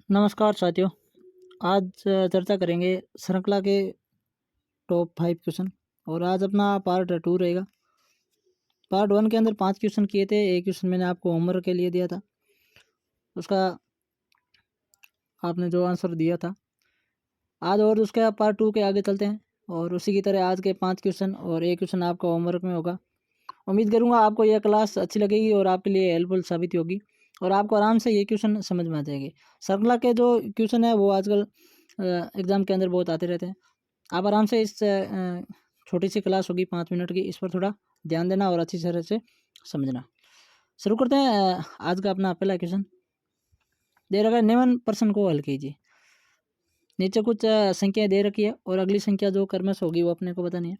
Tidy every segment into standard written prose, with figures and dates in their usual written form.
नमस्कार साथियों। आज चर्चा करेंगे श्रृंखला के टॉप 5 क्वेश्चन। और आज अपना पार्ट 2 रहेगा। पार्ट 1 के अंदर 5 क्वेश्चन किए थे। एक क्वेश्चन मैंने आपको होमवर्क के लिए दिया था, उसका आपने जो आंसर दिया था। आज और उसके पार्ट 2 के आगे चलते हैं और उसी की तरह आज के 5 क्वेश्चन और एक क्वेश्चन आपका होमवर्क में होगा। उम्मीद करूँगा आपको यह क्लास अच्छी लगेगी और आपके लिए हेल्पफुल साबित होगी और आपको आराम से ये क्वेश्चन समझ में आ जाएंगे। श्रृंखला के जो क्वेश्चन है वो आजकल एग्ज़ाम के अंदर बहुत आते रहते हैं। आप आराम से इस छोटी सी क्लास होगी 5 मिनट की, इस पर थोड़ा ध्यान देना और अच्छी तरह से समझना। शुरू करते हैं। आज का अपना पहला क्वेश्चन दे रखा है, निम्न प्रश्न को हल कीजिए। नीचे कुछ संख्याएं दे रखी है और अगली संख्या जो क्रमश होगी वो अपने को बतानी है।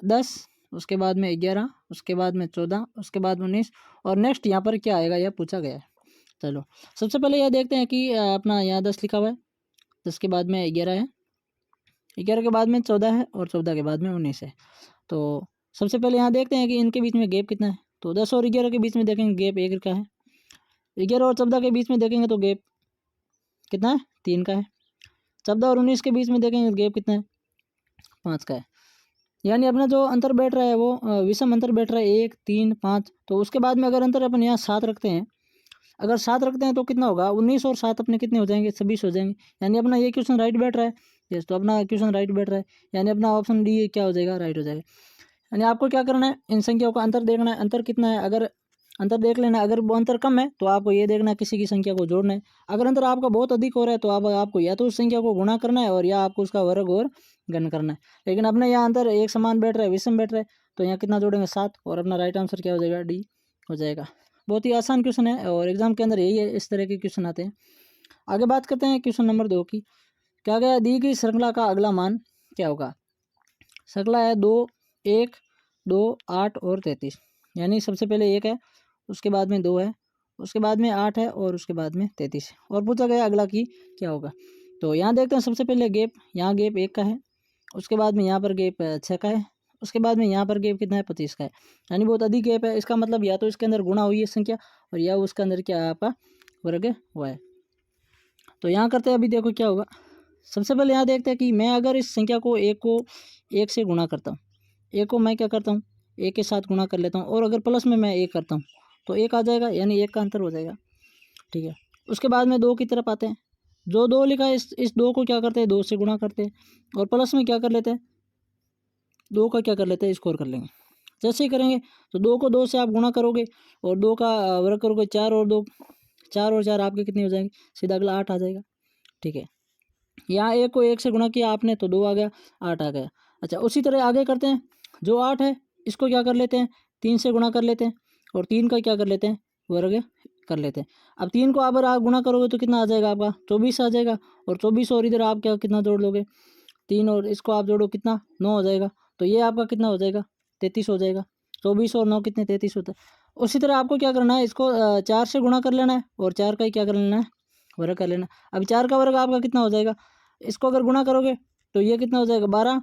10, उसके बाद में 11, उसके बाद में 14, उसके बाद में 19 और नेक्स्ट यहाँ पर क्या आएगा यह पूछा गया है। चलो सबसे पहले यह देखते हैं कि अपना यहाँ 10 लिखा हुआ है, 10 के बाद में 11 है, 11 के बाद में 14 है और 14 के बाद में 19 है। तो सबसे पहले यहाँ देखते हैं कि इनके बीच में गैप कितना है। तो 10 और 11 के बीच में देखेंगे गैप 1 का है। 11 और 14 के बीच में देखेंगे तो गैप कितना है, 3 का है। 14 और 19 के बीच में देखेंगे तो गैप कितना है, 5 का है। यानी अपना जो अंतर बैठ रहा है वो विषम अंतर बैठ रहा है 1, 3, 5। तो उसके बाद में अगर अंतर अपन यहाँ 7 रखते हैं, अगर 7 रखते हैं तो कितना होगा, 19 और 7 अपने कितने हो जाएंगे, 26 हो जाएंगे। यानी अपना ये क्वेश्चन राइट बैठ रहा है। यस, तो अपना क्वेश्चन राइट बैठ रहा है, यानी अपना ऑप्शन डी क्या हो जाएगा, राइट हो जाएगा। यानी आपको क्या करना है, इन संख्याओं का अंतर देखना है, अंतर कितना है। अगर अंतर देख लेना, अगर वो अंतर कम है तो आपको ये देखना है किसी की संख्या को जोड़ना है। अगर अंतर आपका बहुत अधिक हो रहा है तो आपको या तो उस संख्या को गुणा करना है और या आपको उसका वर्ग और घन करना है। लेकिन अपने यहाँ अंतर एक समान बैठ रहा है, विषम बैठ रहा है, तो यहाँ कितना जोड़ेंगे, 7। और अपना राइट आंसर क्या हो जाएगा, डी हो जाएगा। बहुत ही आसान क्वेश्चन है और एग्जाम के अंदर यही है, इस तरह के क्वेश्चन आते हैं। आगे बात करते हैं क्वेश्चन नंबर 2 की। क्या गया, दी गई श्रृंखला का अगला मान क्या होगा। श्रृंखला है 2, 1, 2, 8 और 33। यानी सबसे पहले 1 है, उसके बाद में 2 है, उसके बाद में 8 है और उसके बाद में 33 है। और पूछा गया अगला की क्या होगा। तो यहाँ देखते हैं सबसे पहले गैप, यहाँ गैप 1 का है, उसके बाद में यहाँ पर गैप 6 का है, उसके बाद में यहाँ पर गैप कितना है, 25 का है। यानी बहुत अधिक गैप है। इसका मतलब या तो इसके अंदर गुणा हुई है संख्या और या उसके अंदर क्या है, आपका वर्ग हुआ है। तो यहाँ करते हैं, अभी देखो क्या होगा। सबसे पहले यहाँ देखते हैं कि मैं अगर इस संख्या को एक से गुणा करता हूँ, एक को मैं क्या करता हूँ, एक के साथ गुणा कर लेता हूँ और अगर प्लस में मैं एक करता हूँ तो एक आ जाएगा, यानी एक का अंतर हो जाएगा। ठीक है, उसके बाद में 2 की तरफ आते हैं। जो 2 लिखा है इस 2 को क्या करते हैं, 2 से गुणा करते हैं और प्लस में क्या कर लेते हैं, 2 का क्या कर लेते हैं, स्कोर कर लेंगे। जैसे ही करेंगे तो 2 को 2 से आप गुणा करोगे और 2 का वर्ग करोगे, 4 और 2, 4 और 4 आपके कितने हो जाएंगे, सीधा अगला 8 आ जाएगा। ठीक है, यहाँ 1 को 1 से गुणा किया आपने तो 2 आ गया, 8 आ गया। अच्छा, उसी तरह आगे करते हैं। जो 8 है इसको क्या कर लेते हैं, 3 से गुणा कर लेते हैं और 3 का क्या कर लेते हैं, वर्ग कर लेते हैं। अब 3 को अगर आप गुणा करोगे तो कितना आ जाएगा, आपका 24 आ जाएगा। और 24 और इधर आप क्या कितना जोड़ लोगे, 3 और इसको आप जोड़ो कितना, 9 हो जाएगा। तो ये आपका कितना हो जाएगा, 33 हो जाएगा। 24 और 9 कितने, 33 होता है। उसी तरह आपको क्या करना है, इसको 4 से गुणा कर लेना है और 4 का ही क्या कर लेना है, वर्ग कर लेना। अब 4 का वर्ग आपका कितना हो जाएगा, इसको अगर गुणा करोगे तो ये कितना हो जाएगा, 12।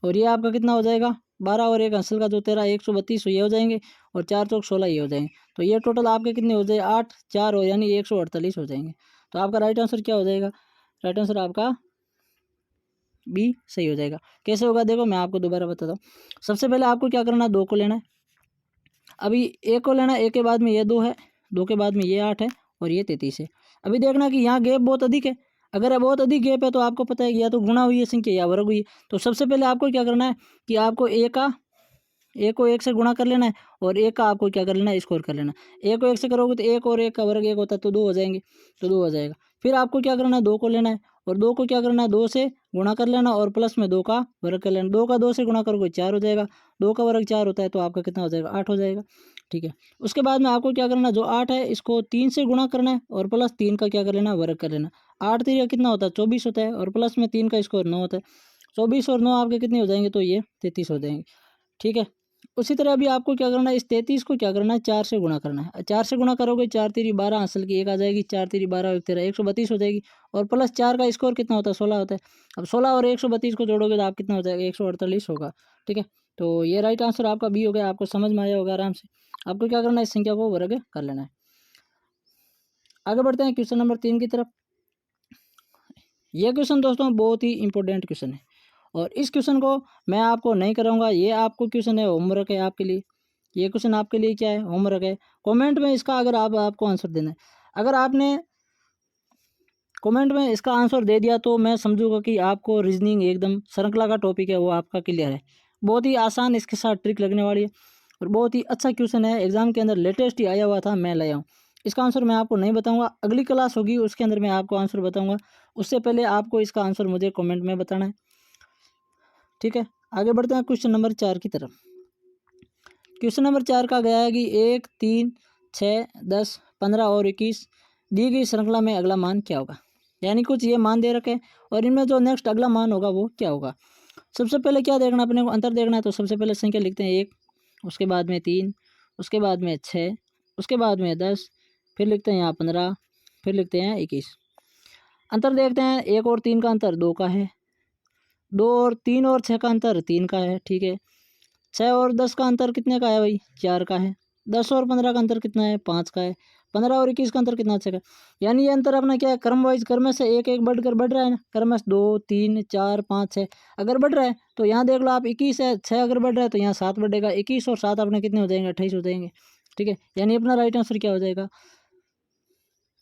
और ये आपका कितना हो जाएगा, 12 और एक अंशल का जो 13, 132 ये हो जाएंगे और 4 चौक 16 ये हो जाएंगे। तो ये टोटल आपके कितने हो जाए, 8, 4 और यानी 148 हो जाएंगे। तो आपका राइट आंसर क्या हो जाएगा, राइट आंसर आपका बी सही हो जाएगा। कैसे होगा देखो, मैं आपको दोबारा बताता हूँ। सबसे पहले आपको क्या करना है, 2 को लेना है। अभी 1 को लेना है, 1 के बाद में ये 2 है, 2 के बाद में ये 8 है और ये 33 है। अभी देखना कि यहाँ गैप बहुत अधिक है। अगर बहुत अधिक गैप है तो आपको पता है कि या तो गुणा हुई है संख्या या वर्ग हुई है। तो सबसे पहले आपको क्या करना है कि आपको एक को 1 से गुणा कर लेना है और 1 का आपको क्या कर लेना है, स्कोर कर लेना है। 1 को 1 से करोगे तो 1 और 1 का वर्ग 1 होता है तो 2 हो जाएंगे, तो 2 हो जाएगा। फिर आपको क्या करना है, 2 को लेना है और 2 को क्या करना है, 2 से गुणा कर लेना और प्लस में 2 का वर्ग कर लेना। 2 का 2 से गुणा करोगे 4 हो जाएगा, 2 का वर्ग 4 होता है तो आपका कितना हो जाएगा, 8 हो जाएगा। ठीक है, उसके बाद में आपको क्या करना है, जो 8 है इसको 3 से गुणा करना है और प्लस 3 का क्या कर लेना, वर्ग कर लेना। 8 3 कितना होता है, 24 होता है और प्लस में 3 का स्कोर 9 होता है। 24 और 9 आपके कितने हो जाएंगे, तो ये 33 हो जाएंगे। ठीक है, उसी तरह अभी आपको क्या करना है, इस 33 को क्या करना है, 4 से गुणा करना है। 4 से गुणा करोगे, 4 3 12 हासिल की 1 आ जाएगी, 4 3 12 और 13 132 हो जाएगी और प्लस 4 का स्कोर कितना होता है, 16 होता है। अब 16 और 132 को जोड़ोगे तो आप कितना हो जाएगा, 148 होगा। ठीक है, तो ये राइट आंसर आपका बी हो गया। आपको समझ में आया होगा आराम से। आपको क्या करना है, इस संख्या को वर्ग कर लेना है। आगे बढ़ते हैं क्वेश्चन नंबर 3 की तरफ। ये क्वेश्चन दोस्तों बहुत ही इंपॉर्टेंट क्वेश्चन है और इस क्वेश्चन को मैं आपको नहीं कराऊंगा, ये आपको क्वेश्चन है होमवर्क है आपके लिए। ये क्वेश्चन आपके लिए क्या है, होमवर्क है। कमेंट में इसका अगर आपको आंसर देना है, अगर आपने कमेंट में इसका आंसर दे दिया तो मैं समझूंगा कि आपको रीजनिंग एकदम श्रृंखला का टॉपिक है वो आपका क्लियर है। बहुत ही आसान इसके साथ ट्रिक लगने वाली है और बहुत ही अच्छा क्वेश्चन है, एग्जाम के अंदर लेटेस्ट ही आया हुआ था, मैं लाया हूँ। इसका आंसर मैं आपको नहीं बताऊंगा, अगली क्लास होगी उसके अंदर मैं आपको आंसर बताऊंगा। उससे पहले आपको इसका आंसर मुझे कमेंट में बताना है, ठीक है। आगे बढ़ते हैं क्वेश्चन नंबर 4 की तरफ। क्वेश्चन नंबर 4 का गया है कि 1, 3, 6, 10, 15 और 21 दी गई श्रृंखला में अगला मान क्या होगा। यानी कुछ ये मान दे रखे और इनमें जो नेक्स्ट अगला मान होगा वो क्या होगा। सबसे पहले क्या देखना, अपने को अंतर देखना है। तो सबसे पहले संख्या लिखते हैं 1, उसके बाद में 3, उसके बाद में 6, उसके बाद में 10, फिर लिखते हैं यहाँ 15, फिर लिखते हैं 21। अंतर देखते हैं, 1 और 3 का अंतर 2 का है, 2 और 3 और 6 का अंतर 3 का है, ठीक है। 6 और 10 का अंतर कितने का है भाई, 4 का है। 10 और 15 का अंतर कितना है, 5 का है। 15 और 21 का अंतर कितना, 6 का। यानी ये अंतर अपना क्या है, क्रम वाइज क्रम में से एक एक बढ़कर बढ़ रहा है ना, क्रम में 2, 3, 4, 5, 6 अगर बढ़ रहा है तो यहाँ देख लो आप 21 है, 6 अगर बढ़ रहा है तो यहाँ 7 बढ़ेगा। 21 और 7 अपने कितने हो जाएंगे, 28 हो जाएंगे, ठीक है। यानी अपना राइट आंसर क्या हो जाएगा,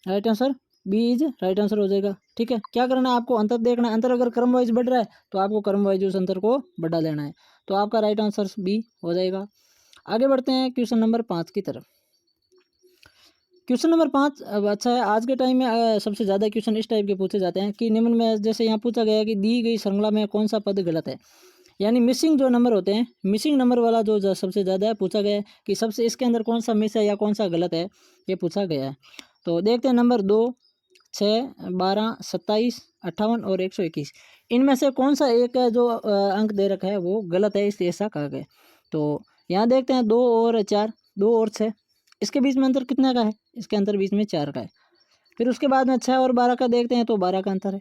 right answer B is right answer हो जाएगा, ठीक है। क्या करना है आपको, अंतर देखना है। अंतर अगर क्रम वाइज बढ़ रहा है तो आपको क्रम वाइज उस अंतर को बढ़ा लेना है, तो आपका राइट आंसर बी हो जाएगा। आगे बढ़ते हैं क्वेश्चन नंबर 5 की तरफ। क्वेश्चन नंबर 5 अब अच्छा है, आज के टाइम में सबसे ज़्यादा क्वेश्चन इस टाइप के पूछे जाते हैं कि निम्न में जैसे यहाँ पूछा गया है कि दी गई श्रृंखला में कौन सा पद गलत है। यानी मिसिंग जो नंबर होते हैं, मिसिंग नंबर वाला जो सबसे ज़्यादा है पूछा गया है कि सबसे इसके अंदर कौन सा मिस है या कौन सा गलत है, ये पूछा गया है। तो देखते हैं नंबर 2, 6, 12, 27, 58 और 121 इनमें से कौन सा एक जो अंक दे रखा है वो गलत है, इसलिए ऐसा कहा गया। तो यहाँ देखते हैं 2 और 4, 2 और 6 इसके बीच में अंतर कितना का है, इसके अंतर बीच में 4 का है। फिर उसके बाद में 6 और 12 का देखते हैं तो 12 का अंतर है।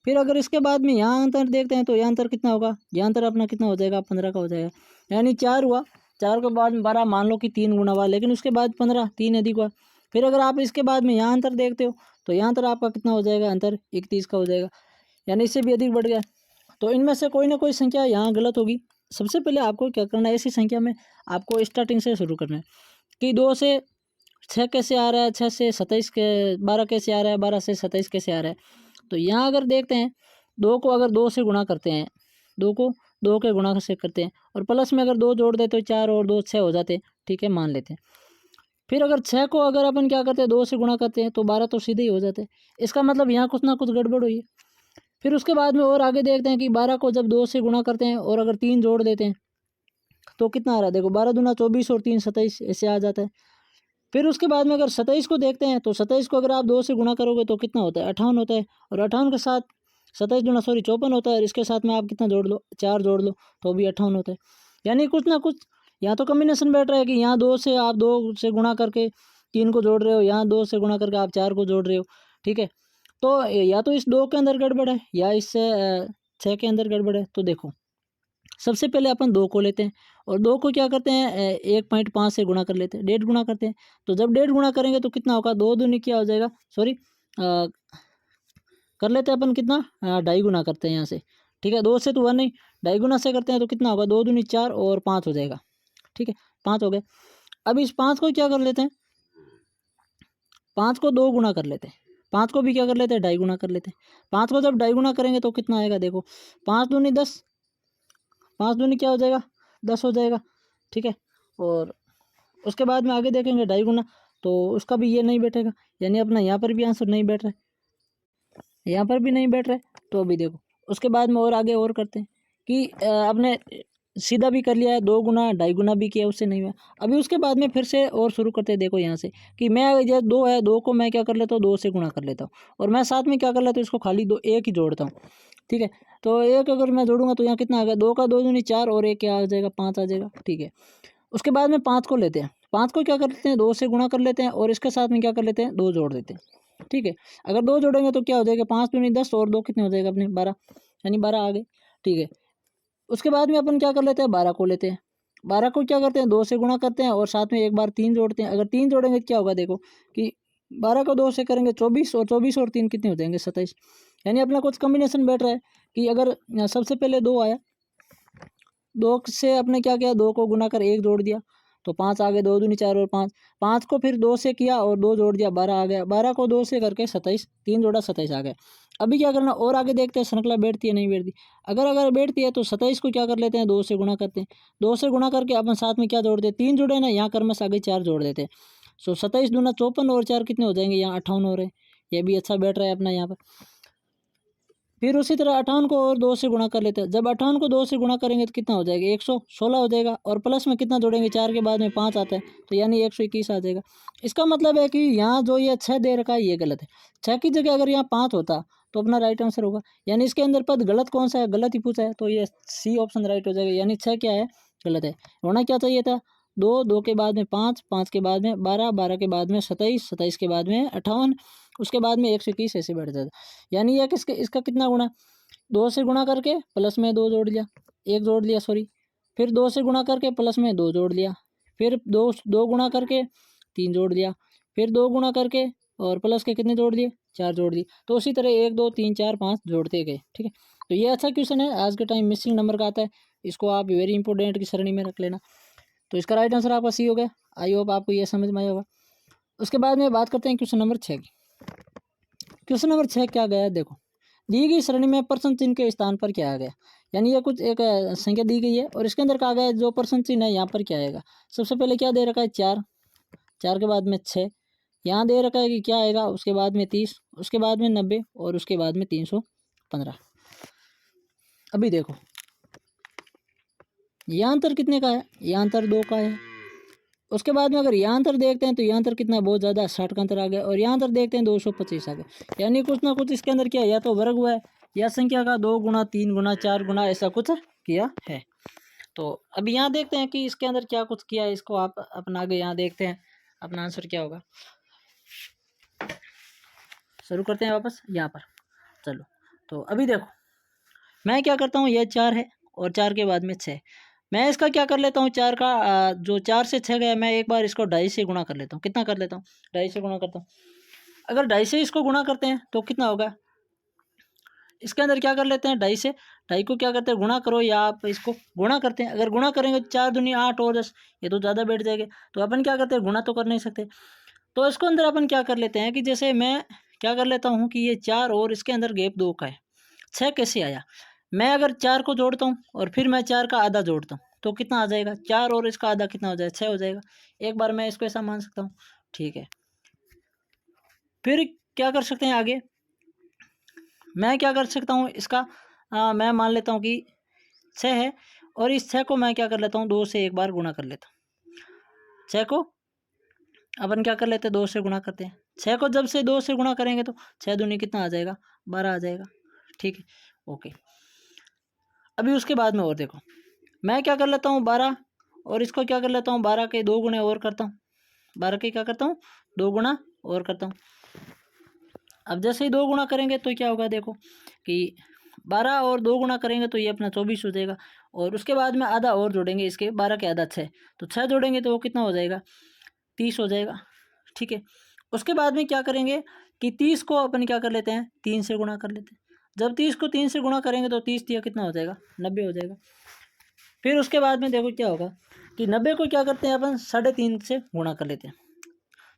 फिर अगर इसके बाद में यहाँ अंतर देखते हैं तो यहाँ अंतर कितना होगा, यहाँ अंतर अपना कितना हो जाएगा, 15 का हो जाएगा। यानी 4 हुआ, 4 के बाद में 12 मान लो कि 3 गुना हुआ, लेकिन उसके बाद 15 3 अधिक हुआ। फिर अगर आप इसके बाद में यहाँ अंतर देखते हो तो यहाँ अंतर आपका कितना हो जाएगा, अंतर 31 का हो जाएगा, यानी इससे भी अधिक बढ़ गया। तो इनमें से कोई ना कोई संख्या यहाँ गलत होगी। सबसे पहले आपको क्या करना है, ऐसी संख्या में आपको स्टार्टिंग से शुरू करना है कि 2 से 6 कैसे आ रहा है, 6 से 27 के 12 कैसे आ रहा है, 12 से 27 कैसे आ रहा है। तो यहाँ अगर देखते हैं 2 को अगर 2 से गुणा करते हैं, 2 को 2 के गुणा से करते हैं और प्लस में अगर 2 जोड़ देते तो 4 और 2 6 हो जाते, ठीक है, मान लेते हैं। फिर अगर 6 को अगर अपन क्या करते हैं 2 से गुणा करते हैं तो 12 तो सीधे ही हो जाते हैं। इसका मतलब यहाँ कुछ ना कुछ गड़बड़ हुई है। फिर उसके बाद में और आगे देखते हैं कि 12 को जब 2 से गुणा करते हैं और अगर 3 जोड़ देते हैं तो कितना आ रहा है, देखो 12 दूना 24 और 3 27 ऐसे आ जाता है। फिर उसके बाद में अगर 27 को देखते हैं तो 27 को अगर आप 2 से गुणा करोगे तो कितना होता है, 58 होता है। और 58 के साथ 27 दूना 54 होता है और इसके साथ में आप कितना जोड़ लो, 4 जोड़ लो तो भी 58 होता है। यानी कुछ ना कुछ यहाँ तो कम्बिनेशन बैठ रहा है कि यहाँ 2 से आप 2 से गुणा करके 3 को जोड़ रहे हो, यहाँ 2 से गुणा करके आप 4 को जोड़ रहे हो, ठीक है। तो या तो इस 2 के अंदर गड़बड़ है या इस 6 के अंदर गड़बड़ है। तो देखो सबसे पहले अपन 2 को लेते हैं और 2 को क्या करते हैं 1.5 से गुणा कर लेते हैं, 1.5 गुणा करते हैं। तो जब 1.5 गुणा करेंगे तो कितना होगा, 2 दूनी क्या हो जाएगा, सॉरी कर लेते हैं अपन कितना 2.5 गुना करते हैं यहाँ से, ठीक है। 2 से तो 1 नहीं, 2.5 गुना से करते हैं तो कितना होगा, 2 दूनी 4 और 5 हो जाएगा, ठीक है, 5 हो गए। अब इस 5 को क्या कर लेते हैं, 5 को 2 गुना कर लेते हैं, 5 को भी क्या कर लेते हैं 2.5 गुना कर लेते हैं। 5 को जब 2.5 गुना करेंगे तो कितना आएगा, देखो 5 दूनी 10, 5 दूनी क्या हो जाएगा 10 हो जाएगा, ठीक है। और उसके बाद में आगे देखेंगे 2.5 गुना, तो उसका भी ये नहीं बैठेगा, यानी अपना यहाँ पर भी आंसर नहीं बैठ रहा है, यहाँ पर भी नहीं बैठ रहा है। तो अभी देखो उसके बाद में और आगे और करते हैं कि आपने सीधा भी कर लिया है, 2 गुना 2.5 गुना भी किया, उससे नहीं हुआ। अभी उसके बाद में फिर से और शुरू करते हैं। देखो यहाँ से कि मैं ये 2 है, 2 को मैं क्या कर लेता हूँ 2 से गुणा कर लेता हूँ और मैं साथ में क्या कर लेता हूँ इसको खाली 2 1 ही जोड़ता हूँ, ठीक है। तो 1 अगर मैं जोड़ूंगा तो यहाँ कितना आ गया, 2 का 2 दूनी 4 और 1 क्या आ जाएगा 5 आ जाएगा, ठीक है। उसके बाद में 5 को लेते हैं, 5 को क्या कर लेते हैं 2 से गुणा कर लेते हैं और इसके साथ में क्या कर लेते हैं 2 जोड़ देते हैं, ठीक है। अगर 2 जोड़ेंगे तो क्या हो जाएगा, 5 दूनी 10 और 2 कितने हो जाएगा अपने 12, यानी 12 आ गए, ठीक है। उसके बाद में अपन क्या कर लेते हैं 12 को लेते हैं 12 को क्या करते हैं 2 से गुणा करते हैं और साथ में एक बार 3 जोड़ते हैं। अगर 3 जोड़ेंगे तो क्या होगा देखो कि 12 को 2 से करेंगे 24 और 24 और 3 कितने हो जाएंगे 27। यानी अपना कुछ कॉम्बिनेशन बैठ रहा है कि अगर सबसे पहले 2 आया, 2 से अपने क्या किया 2 को गुना कर 1 जोड़ दिया तो 5 आ गए, 2 दूनी 4 और 5, 5 को फिर 2 से किया और 2 जोड़ दिया 12 आ गया, 12 को 2 से करके 27, 3 जोड़ा 27 आ गया। अभी क्या करना और आगे देखते हैं श्रृंखला बैठती है नहीं बैठती। अगर बैठती है तो 27 को क्या कर लेते हैं 2 से गुणा करते हैं, 2 से गुणा करके अपन साथ में क्या जोड़ते हैं 3 जोड़े ना, यहाँ क्रमश आगे 4 जोड़ देते हैं। सो 27 दूना 54 और 4 कितने हो जाएंगे यहाँ 58 हो रहे हैं। ये भी अच्छा बैठ रहा है अपना यहाँ पर। फिर उसी तरह 58 को और 2 से गुणा कर लेते हैं। जब 58 को 2 से गुणा करेंगे तो कितना हो जाएगा 116 हो जाएगा और प्लस में कितना जोड़ेंगे 4 के बाद में 5 आता है तो यानी 121 आ जाएगा। इसका मतलब है कि यहाँ जो ये 6 दे रखा है ये गलत है। 6 की जगह अगर यहाँ 5 होता तो अपना राइट आंसर होगा। यानी इसके अंदर पद गलत कौन सा है, गलत ही पूछा है तो ये सी ऑप्शन राइट हो जाएगा। यानी 6 क्या है गलत है। होना क्या चाहिए था 2, 2 के बाद में 5, 5 के बाद में 12, 12 के बाद में 27, 27 के बाद में 58, उसके बाद में 121 ऐसे बढ़ जाता। यानी यह किसके इसका कितना गुणा 2 से गुणा करके प्लस में 2 जोड़ लिया, 1 जोड़ लिया सॉरी, फिर 2 से गुणा करके प्लस में 2 जोड़ लिया, फिर 2 गुणा करके 3 जोड़ लिया, फिर 2 गुणा करके और प्लस के कितने जोड़ दिए 4 जोड़ दिए। तो उसी तरह 1 2 3 4 5 जोड़ते गए। ठीक है, तो ये अच्छा क्वेश्चन है, आज के टाइम मिसिंग नंबर का आता है, इसको आप वेरी इंपॉर्टेंट की श्रेणी में रख लेना। तो इसका राइट आंसर आपका सी हो गया। आई होप आपको ये समझ में आया होगा। उसके बाद में बात करते हैं क्वेश्चन नंबर 6 की। क्वेश्चन नंबर 6 क्या गया देखो, दी गई श्रेणी में प्रश्न चिन्ह के स्थान पर क्या आ गया। यानी ये कुछ एक संख्या दी गई है और इसके अंदर कहा गया है जो प्रश्न चिन्ह है यहाँ पर क्या आएगा। सबसे पहले क्या दे रखा है 4, 4 के बाद में 6, यहाँ दे रखा है कि क्या आएगा, उसके बाद में 30, उसके बाद में 90 और उसके बाद में 315। अभी देखो यहाँ अंतर कितने का है, यहाँ अंतर 2 का है। उसके बाद में अगर यहाँ अंतर देखते हैं तो यहाँ अंतर कितना बहुत ज़्यादा 60 का अंतर आ गया और यहाँ अंतर देखते हैं 225 आ गया। यानी कुछ ना कुछ इसके अंदर क्या है, या तो वर्ग हुआ है या संख्या का 2 गुना 3 गुना 4 गुना ऐसा कुछ किया है। तो अभी यहाँ देखते हैं कि इसके अंदर क्या कुछ किया है, इसको आप अपना आगे यहाँ देखते हैं अपना आंसर क्या होगा। शुरू करते हैं वापस यहाँ पर। चलो तो अभी देखो मैं क्या करता हूँ, यह 4 है और 4 के बाद में 6, मैं इसका क्या कर लेता हूँ 4 का जो 4 से 6 गया मैं एक बार इसको 2.5 से गुणा कर लेता हूँ। कितना कर लेता हूँ 2.5 से गुणा करता हूँ। अगर 2.5 से इसको गुणा करते हैं तो कितना होगा, इसके अंदर क्या कर लेते हैं 2.5 से 2.5 को क्या करते हैं गुणा करो या आप इसको गुणा करते हैं। अगर गुणा करेंगे तो 4 दूनी 8 और 10, ये तो ज़्यादा बैठ जाएंगे तो अपन क्या करते हैं गुणा तो कर नहीं सकते। तो इसको अंदर अपन क्या कर लेते हैं कि जैसे मैं क्या कर लेता हूँ कि ये 4 और इसके अंदर गैप 2 का है, 6 कैसे आया, मैं अगर 4 को जोड़ता हूँ और फिर मैं 4 का आधा जोड़ता हूँ तो कितना आ जाएगा 4 और इसका आधा कितना हो जाएगा 6 हो जाएगा। एक बार मैं इसको ऐसा मान सकता हूँ। ठीक है, फिर क्या कर सकते हैं आगे, मैं क्या कर सकता हूँ इसका मैं मान लेता हूँ कि 6 है और इस 6 को मैं क्या कर लेता हूँ 2 से एक बार गुणा कर लेता हूँ। 6 को अपन क्या कर लेते हैं 2 से गुणा करते हैं। 6 को जब से 2 से गुणा करेंगे तो 6 दूनी कितना आ जाएगा 12 आ जाएगा। ठीक है ओके। अभी उसके बाद में और देखो मैं क्या कर लेता हूँ 12 और इसको क्या कर लेता हूँ 12 के 2 गुणे और करता हूँ, 12 के क्या करता हूँ 2 गुणा और करता हूँ। अब जैसे ही 2 गुणा करेंगे तो क्या होगा देखो कि 12 और 2 गुणा करेंगे तो ये अपना 24 हो जाएगा और उसके बाद में आधा और जोड़ेंगे इसके 12 के आधा 6, तो 6 जोड़ेंगे तो वो कितना हो जाएगा 30 हो जाएगा। ठीक है, उसके बाद में क्या करेंगे कि 30 को अपन क्या कर लेते हैं 3 से गुणा कर लेते हैं। जब 30 को 3 से गुणा करेंगे तो 30 दिया कितना हो जाएगा 90 हो जाएगा। फिर उसके बाद में देखो क्या होगा कि 90 को क्या करते हैं अपन 3.5 से गुणा कर लेते हैं।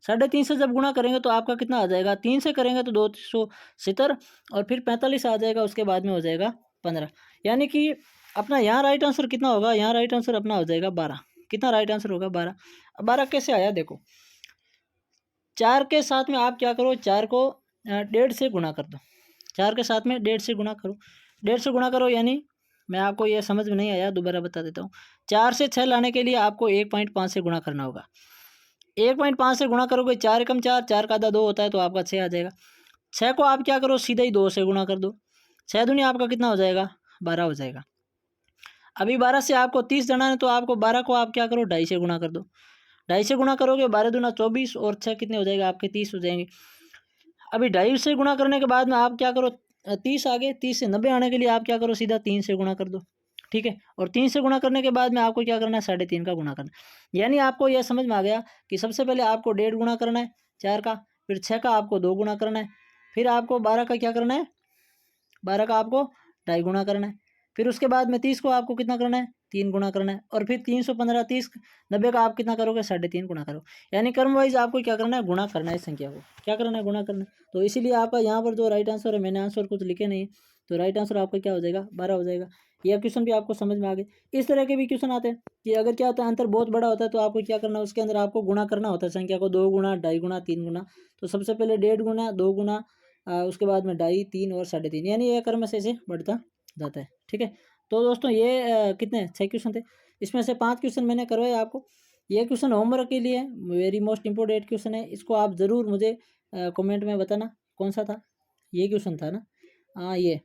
3.5 से जब गुणा करेंगे तो आपका कितना आ जाएगा, 3 से करेंगे तो 270 और फिर 45 आ जाएगा, उसके बाद में हो जाएगा 15। यानी कि अपना यहाँ राइट आंसर कितना होगा, यहाँ राइट आंसर अपना हो जाएगा 12। कितना राइट आंसर होगा 12। अब 12 कैसे आया देखो, 4 के साथ में आप क्या करो 4 को 1.5 से गुणा कर दो, 4 के साथ में 1.5 से गुणा करो, 1.5 से गुणा करो। यानी मैं आपको ये समझ में नहीं आया दोबारा बता देता हूँ। 4 से 6 लाने के लिए आपको 1.5 से गुणा करना होगा। 1.5 से गुणा करोगे 4 कम 4, 4 का आधा 2 होता है तो आपका 6 आ जाएगा। 6 को आप क्या करो सीधा ही 2 से गुणा कर दो, 6 दूनी आपका कितना हो जाएगा 12 हो जाएगा। अभी 12 से आपको 30 जाना है तो आपको 12 को आप क्या करो 2.5 से गुणा कर दो, 2.5 से गुणा करोगे 12 दूना 24 और 6 कितने हो जाएगा आपके 30 हो जाएंगे। अभी 2.5 से गुणा करने के बाद में आप क्या करो 30 आगे, 30 से 90 आने के लिए आप क्या करो सीधा 3 से गुणा कर दो। ठीक है। और 3 से गुणा करने के बाद में आपको क्या करना है, 3.5 का गुणा करना है। यानी आपको यह समझ में आ गया कि सबसे पहले आपको 1.5 गुणा करना है 4 का, फिर 6 का आपको 2 गुणा करना है, फिर आपको 12 का क्या करना है, 12 का आपको 2.5 गुणा करना है, फिर उसके बाद में 30 को आपको कितना करना है, 3 गुणा करना है, और फिर 315 30 90 का आप कितना करोगे, 3.5 गुणा करो। यानी क्रम वाइज आपको क्या करना है, गुणा करना है इस संख्या को, क्या करना है, गुणा करना है। तो इसीलिए आपका यहाँ पर जो राइट आंसर है, मैंने आंसर कुछ लिखे नहीं है, तो राइट आंसर आपका क्या हो जाएगा, 12 हो जाएगा। यह क्वेश्चन भी आपको समझ में आ गया। इस तरह के भी क्वेश्चन आते हैं कि अगर क्या होता है, अंतर बहुत बड़ा होता है, तो आपको क्या करना है, उसके अंदर आपको गुणा करना होता है संख्या को, 2 गुणा 2.5 गुणा 3 गुणा। तो सबसे पहले 1.5 गुणा 2 गुणा, उसके बाद में 2.5 3 और 3.5, यानी ये क्रम से ऐसे बढ़ता जाता है। ठीक है। तो दोस्तों ये कितने 6 क्वेश्चन थे, इसमें से 5 क्वेश्चन मैंने करवाए आपको। ये क्वेश्चन होमवर्क के लिए वेरी मोस्ट इंपॉर्टेंट क्वेश्चन है, इसको आप ज़रूर मुझे कमेंट में बताना कौन सा था, ये क्वेश्चन था ना, हाँ ये।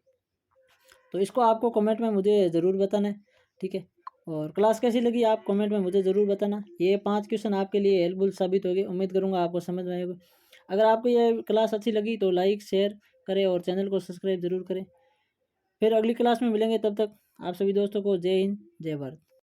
तो इसको आपको कमेंट में मुझे ज़रूर बताना है। ठीक है। और क्लास कैसी लगी आप कमेंट में मुझे ज़रूर बताना। ये 5 क्वेश्चन आपके लिए हेल्पफुल साबित होगी, उम्मीद करूँगा आपको समझ में आएगा। अगर आपको ये क्लास अच्छी लगी तो लाइक शेयर करें और चैनल को सब्सक्राइब ज़रूर करें। फिर अगली क्लास में मिलेंगे, तब तक आप सभी दोस्तों को जय हिंद जय भारत।